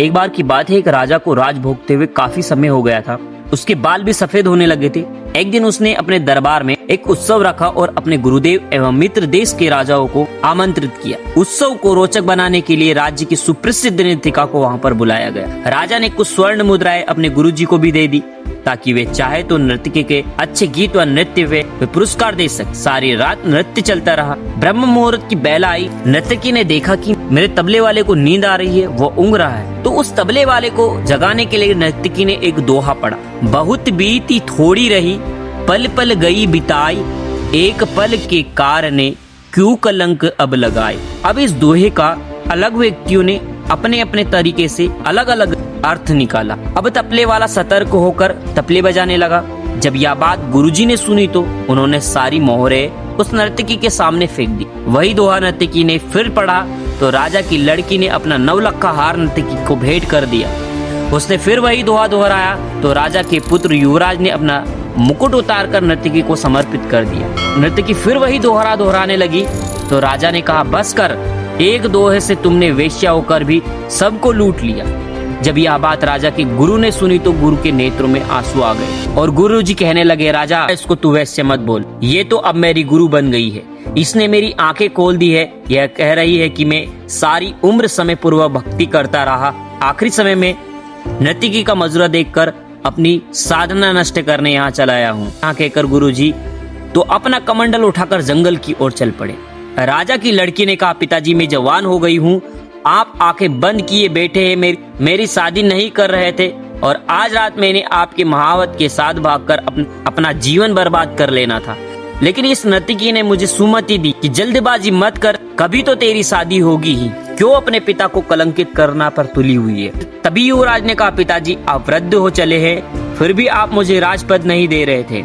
एक बार की बात है, एक राजा को राज भोगते हुए काफी समय हो गया था। उसके बाल भी सफेद होने लगे थे। एक दिन उसने अपने दरबार में एक उत्सव रखा और अपने गुरुदेव एवं मित्र देश के राजाओं को आमंत्रित किया। उत्सव को रोचक बनाने के लिए राज्य की सुप्रसिद्ध नृत्यिका को वहां पर बुलाया गया। राजा ने कुछ स्वर्ण मुद्राएं अपने गुरुजी को भी दे दी ताकि वे चाहे तो नर्तकी के अच्छे गीत व नृत्य वे पुरस्कार दे सके। सारी रात नृत्य चलता रहा। ब्रह्म मुहूर्त की बेला आई। नर्तकी ने देखा कि मेरे तबले वाले को नींद आ रही है, वो ऊँग रहा है। तो उस तबले वाले को जगाने के लिए नर्तकी ने एक दोहा पढ़ा। बहुत बीती थोड़ी रही, पल पल गई बिताई, एक पल के कारणे क्यों कलंक अब लगाए। अब इस दोहे का अलग व्यक्तियों ने अपने अपने तरीके से अलग अलग अर्थ निकाला। अब तबले वाला सतर्क होकर तबले बजाने लगा। जब यह बात गुरुजी ने सुनी तो उन्होंने सारी मोहरें उस नर्तकी के सामने फेंक दी। वही दोहा नर्तकी ने फिर पढ़ा तो राजा की लड़की ने अपना 9 लाख का हार नर्तकी को भेंट कर दिया। उसने फिर वही दोहा दोहराया तो राजा के पुत्र युवराज ने अपना मुकुट उतारकर नर्तकी को समर्पित कर दिया। नर्तकी फिर वही दोहरा दोहराने लगी तो राजा ने कहा, बस कर, एक दोहे से तुमने वेश्या होकर भी सबको लूट लिया। जब यह बात राजा के गुरु ने सुनी तो गुरु के नेत्रों में आंसू आ गए और गुरु जी कहने लगे, राजा इसको तू वैश्य मत बोल, ये तो अब मेरी गुरु बन गई है। इसने मेरी आंखें खोल दी है। यह कह रही है कि मैं सारी उम्र समय पूर्वक भक्ति करता रहा, आखिरी समय में नर्तकी का मजुरा देखकर अपनी साधना नष्ट करने यहाँ चला आया हूँ। यहाँ कहकर गुरुजी तो अपना कमंडल उठाकर जंगल की ओर चल पड़े। राजा की लड़की ने कहा, पिताजी मैं जवान हो गई हूँ, आप आंखें बंद किए बैठे हैं, मेरी शादी नहीं कर रहे थे और आज रात मैंने आपके महावत के साथ भागकर अपना जीवन बर्बाद कर लेना था। लेकिन इस नर्तकी ने मुझे सुमति दी कि जल्दबाजी मत कर, कभी तो तेरी शादी होगी ही, क्यों अपने पिता को कलंकित करना पर तुली हुई है। तभी युवराज ने कहा, पिताजी आप वृद्ध हो चले हैं, फिर भी आप मुझे राजपद नहीं दे रहे थे।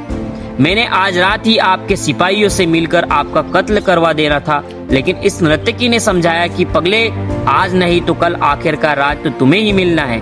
मैंने आज रात ही आपके सिपाहियों से मिलकर आपका कत्ल करवा देना था, लेकिन इस नर्तकी ने समझाया कि पगले आज नहीं तो कल आखिरकार रात तो तुम्हें ही मिलना है,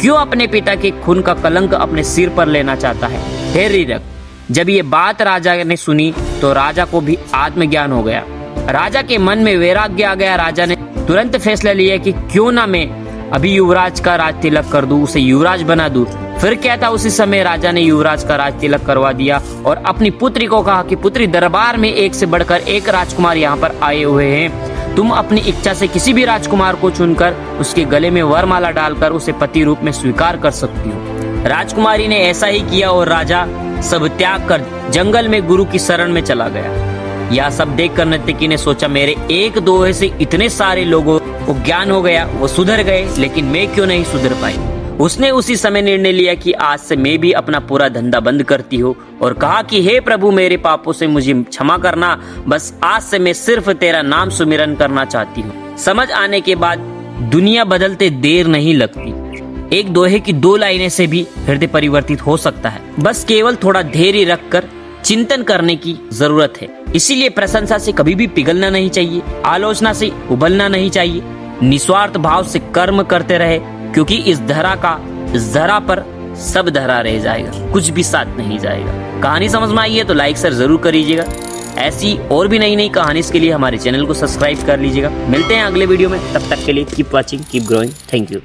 क्यों अपने पिता के खून का कलंक अपने सिर पर लेना चाहता है, धैर्य रख। जब ये बात राजा ने सुनी तो राजा को भी आत्मज्ञान हो गया। राजा के मन में वैराग्य आ गया। राजा ने तुरंत फैसला लिया कि क्यों ना मैं अभी युवराज का राज तिलक कर दूं, उसे युवराज बना दूं। फिर क्या था, उसी समय राजा ने युवराज का राज तिलक करवा दिया और अपनी पुत्री को कहा कि पुत्री, दरबार में एक से बढ़कर एक राजकुमार यहाँ पर आए हुए हैं, तुम अपनी इच्छा से किसी भी राजकुमार को चुनकर उसके गले में वरमाला डालकर उसे पति रूप में स्वीकार कर सकती हो। राजकुमारी ने ऐसा ही किया और राजा सब त्याग कर जंगल में गुरु की शरण में चला गया। यह सब देखकर नर्तकी ने सोचा, मेरे एक दोहे से इतने सारे लोगों को ज्ञान हो गया, वो सुधर गए, लेकिन मैं क्यों नहीं सुधर पाई। उसने उसी समय निर्णय लिया कि आज से मैं भी अपना पूरा धंधा बंद करती हूँ और कहा कि हे प्रभु, मेरे पापों से मुझे क्षमा करना, बस आज से मैं सिर्फ तेरा नाम सुमिरन करना चाहती हूँ। समझ आने के बाद दुनिया बदलते देर नहीं लगती। एक दोहे की 2 लाइनें से भी हृदय परिवर्तित हो सकता है, बस केवल थोड़ा धैर्य रखकर चिंतन करने की जरूरत है। इसीलिए प्रशंसा से कभी भी पिघलना नहीं चाहिए, आलोचना से उबलना नहीं चाहिए, निस्वार्थ भाव से कर्म करते रहे, क्योंकि इस धरा पर सब धरा रह जाएगा, कुछ भी साथ नहीं जाएगा। कहानी समझ में आई है तो लाइक शेयर जरूर करिएगा। ऐसी और भी नई कहानी के लिए हमारे चैनल को सब्सक्राइब कर लीजिएगा। मिलते हैं अगले वीडियो में, तब तक के लिए keep watching, keep growing. Thank you.